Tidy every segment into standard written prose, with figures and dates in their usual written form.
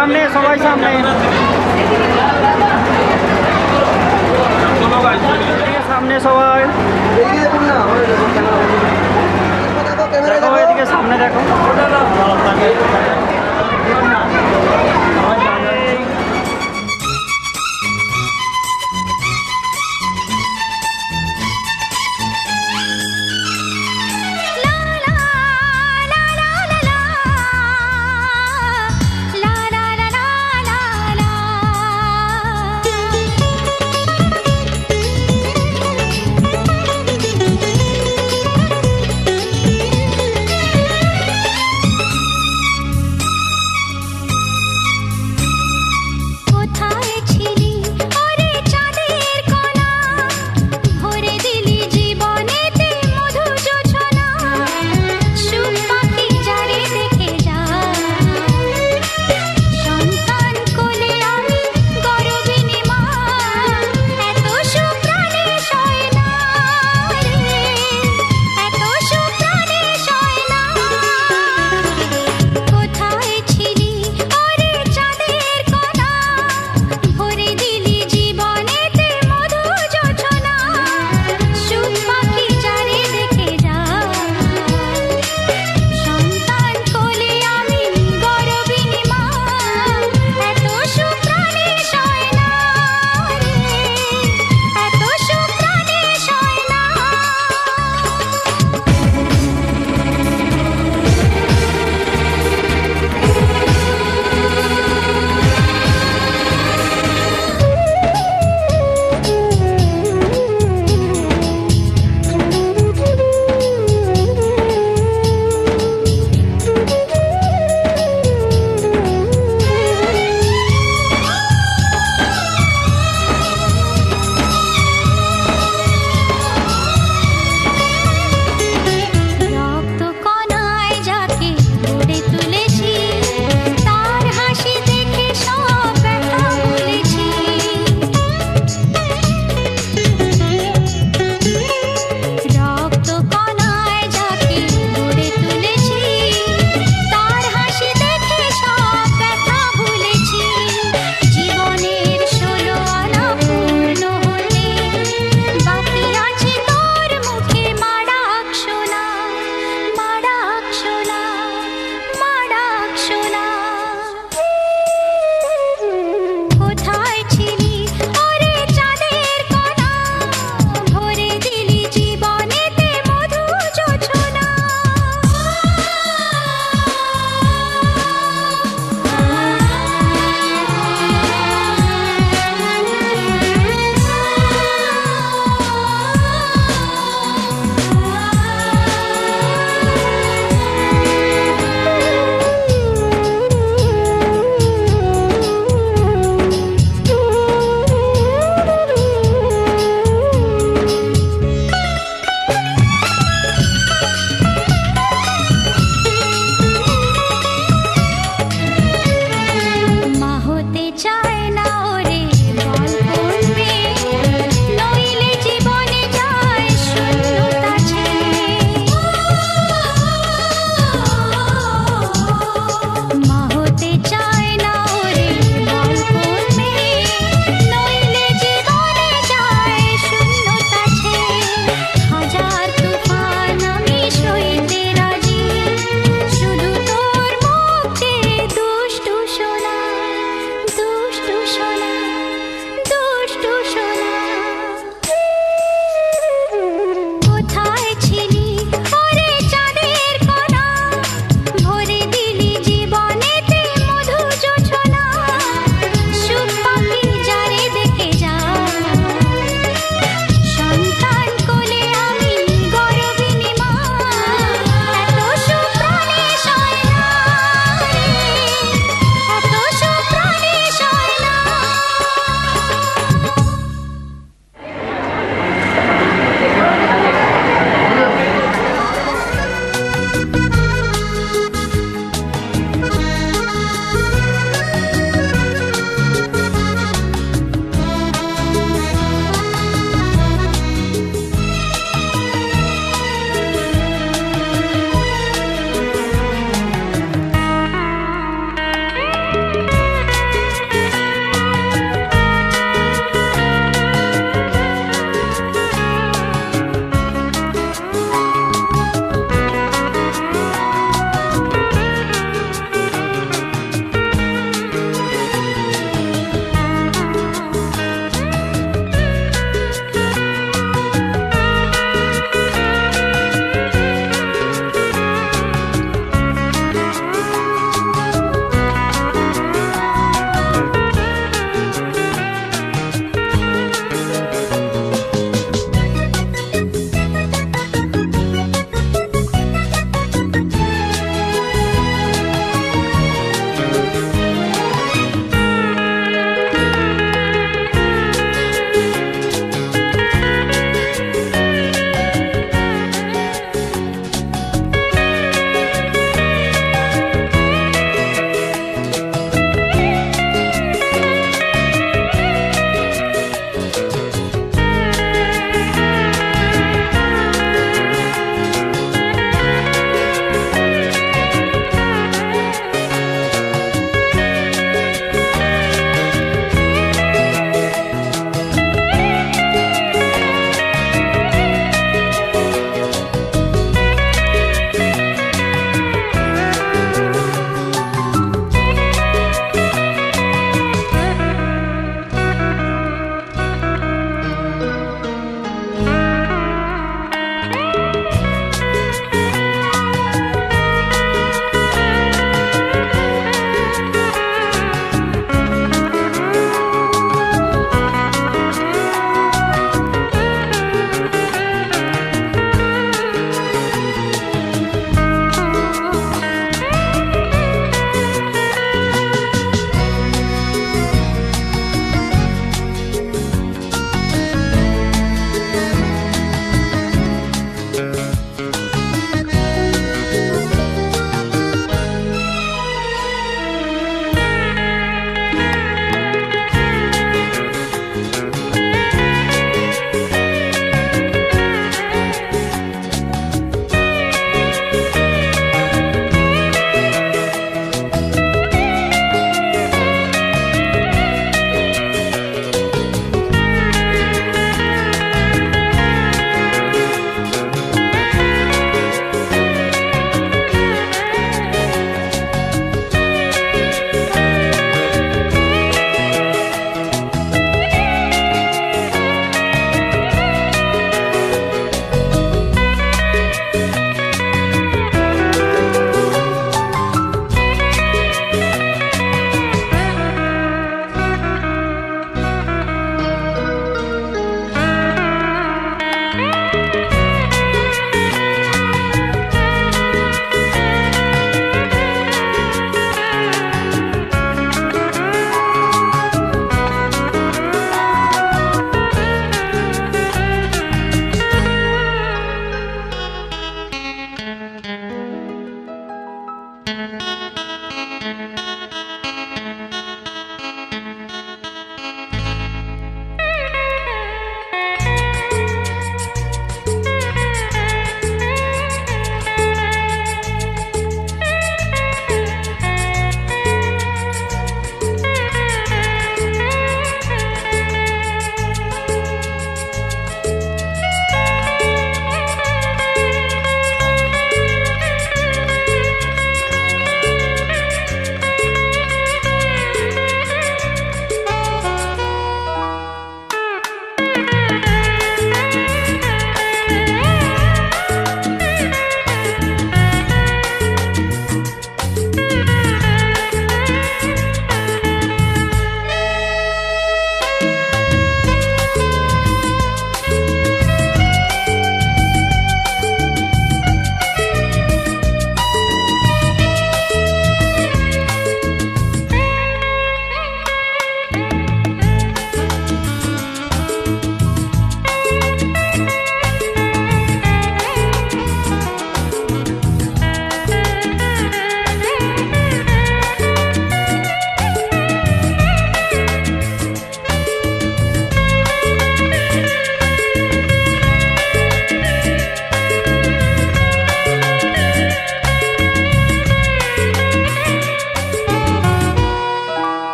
সামনে সবাই সামনে সামনে সবাই দেখো এদিকে সামনে দেখো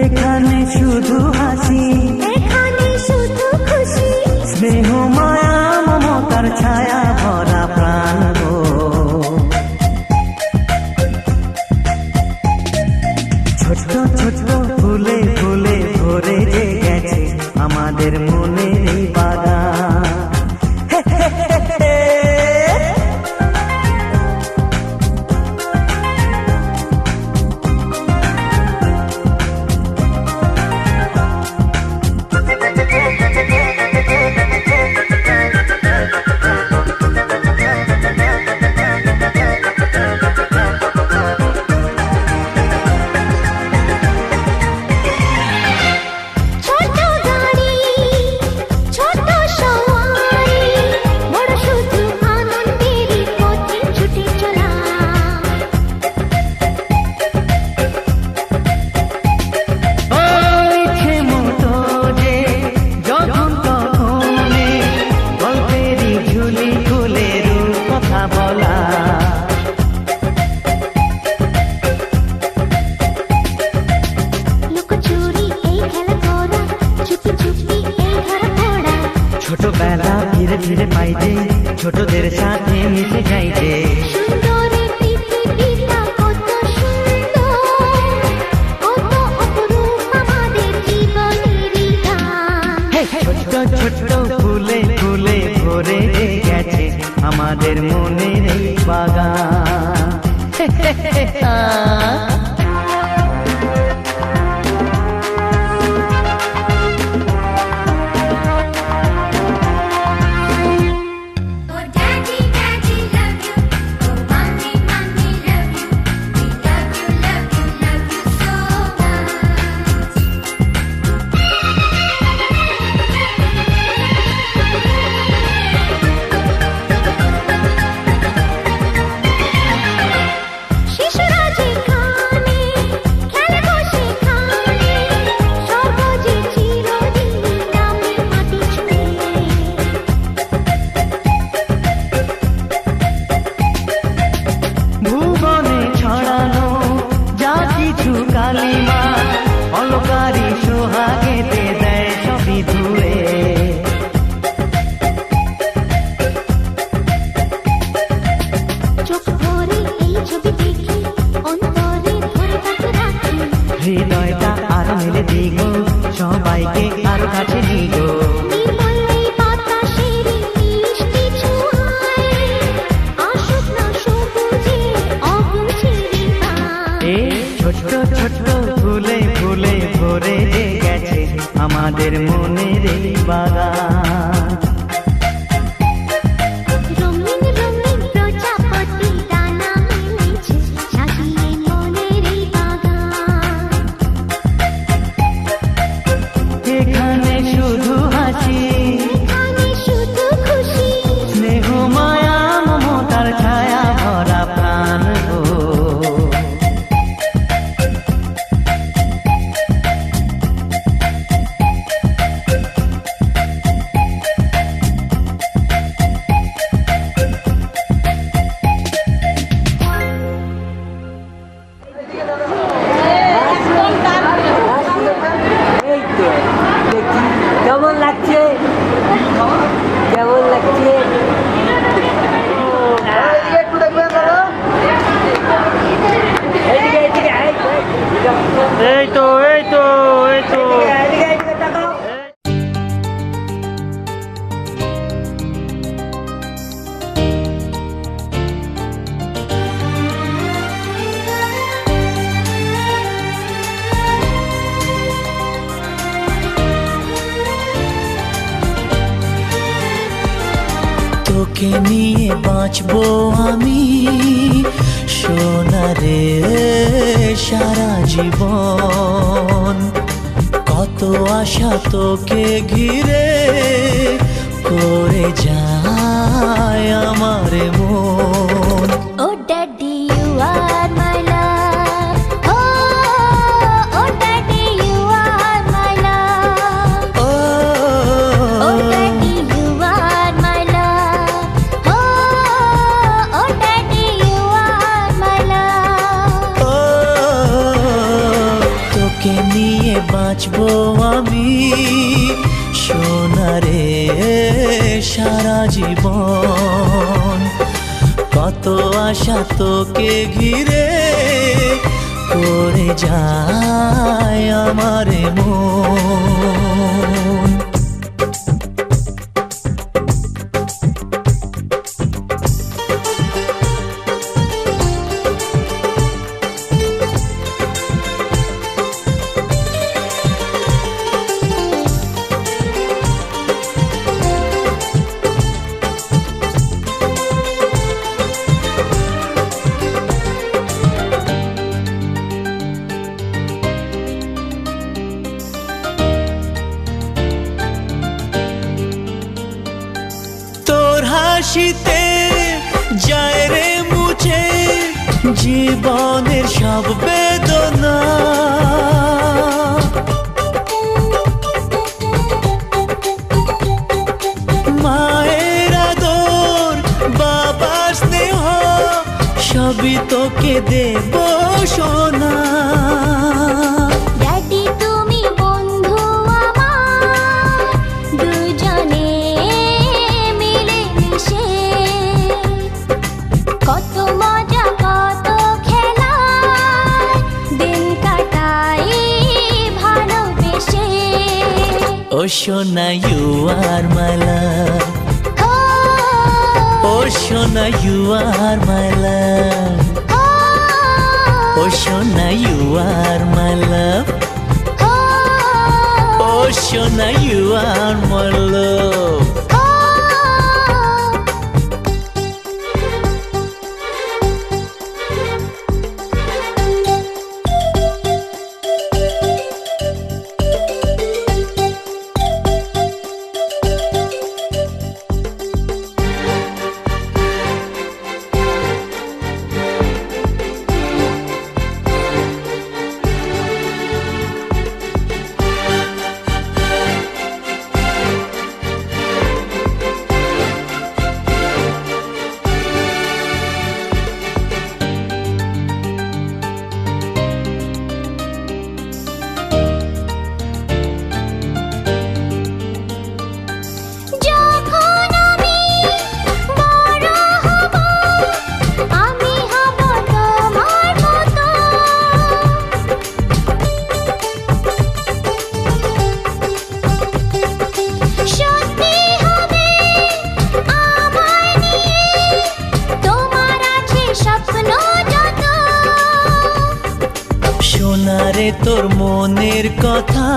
এখানে শুধু হাসি, এখানে শুধু খুশি, স্নেহ মায়া মমতার ছায়া ভরা প্রাণ গো। ছোট ছোট ফুলে ফুলে ভরে যে গেছে আমাদের মনে এই বাগান। ছোট গাড়ি, ছোট সওয়ারি, বড় শুধু আনন্দেরই পথে ছুটে চলা। ইচ্ছে মতো যে যখন তখনে গল্পেরই ঝুলি খুলে রূপ কথা বলা। লুকোচুরি এই খেলা করা, চুপি চুপি এই ধরা পড়া, ছোটবেলা ধীরে ধীরে পাই যে ছোটদের সাথে মিশে যাই যে। সুন্দরের পৃথিবীটা কত সুন্দর, কত অপরূপ আমাদের জীবনেরই গান। ছোট ছোট ফুলে ফুলে ভরে গেছে আমাদের মনের এই বাগান। Oh daddy, daddy love you. Oh mommy, mommy love you. We love you, love you, love you so much. শিশুরা যেখানে খেলবো সেখানে, স্বর্গ যে চিরদিনই নামে মাটি ছুঁয়ে। ভুবনে ছড়ানো যা কিছু কালিমা অলকারি সোহাগেতে দেয় সবই ধুয়ে। চোখ ভরে এই ছবি দেখি, অন্তরে ধরে তাকে রাখি। হৃদয়টা আর মেলে দিগো সবাইকে আরো কাছে নিগো। নির্মল এই বাতাসের মিষ্টি ছোঁয়ায়, আসুক না সবুজে অগুছেরি পায়। এই ছোট ছোট ফুলে ফুলে ভরে গেছে আমাদের মনের এই বাগান। রঙিন রঙিন প্রজাপতি ডানা মেলেছে, সাজিয়ে মনের এই বাগান। এখানে শুধু হাসি, এখানে শুধু খুশি, স্নেহ মায়া মমতার ছায়া ভরা প্রাণ গো। কেমন লাগছে? কেমন লাগছে? এইদিকে, এইদিকে, এই তো এই তো এই তো এইদিকে, এইদিকে তাকাও। তোকে নিয়ে বাঁচবো আমি সোনারে সারা জীবন। কত আশা তোকে ঘিরে করে যায় আমার মন। Oh daddy, you are my love. Oh daddy, you are my love. Oh daddy, you are my love. Oh daddy, you are my love. তোকে নিয়ে বাঁচবো আমি সোনারে সারা জীবন। কত আশা তোকে ঘিরে করে যায় আমার মন। হাসিতে যায় রে মুছে জীবনের সব বেদনা। মায়ের আদর বাবার স্নেহ সবই তোকে দেব সোনা। ড্যাডি তুমি বন্ধু আমার, দুজনে মিলে মিশে কত মজা কত খেলা দিন কাটাই ভালোবেসে। ও সোনা ইউ আর মাই লাভ, ও সোনা ইউ আর মাই লাভ, ও সোনা ইউ আর মাই লাভ, ও সোনা ইউ আর মাই লাভ। সোনারে তোর মনের কথা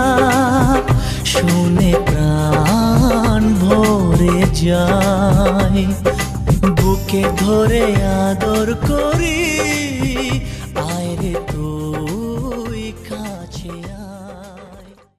শুনে প্রাণ ভরে যায়, বুকে ধরে আদর করি আয় রে তোর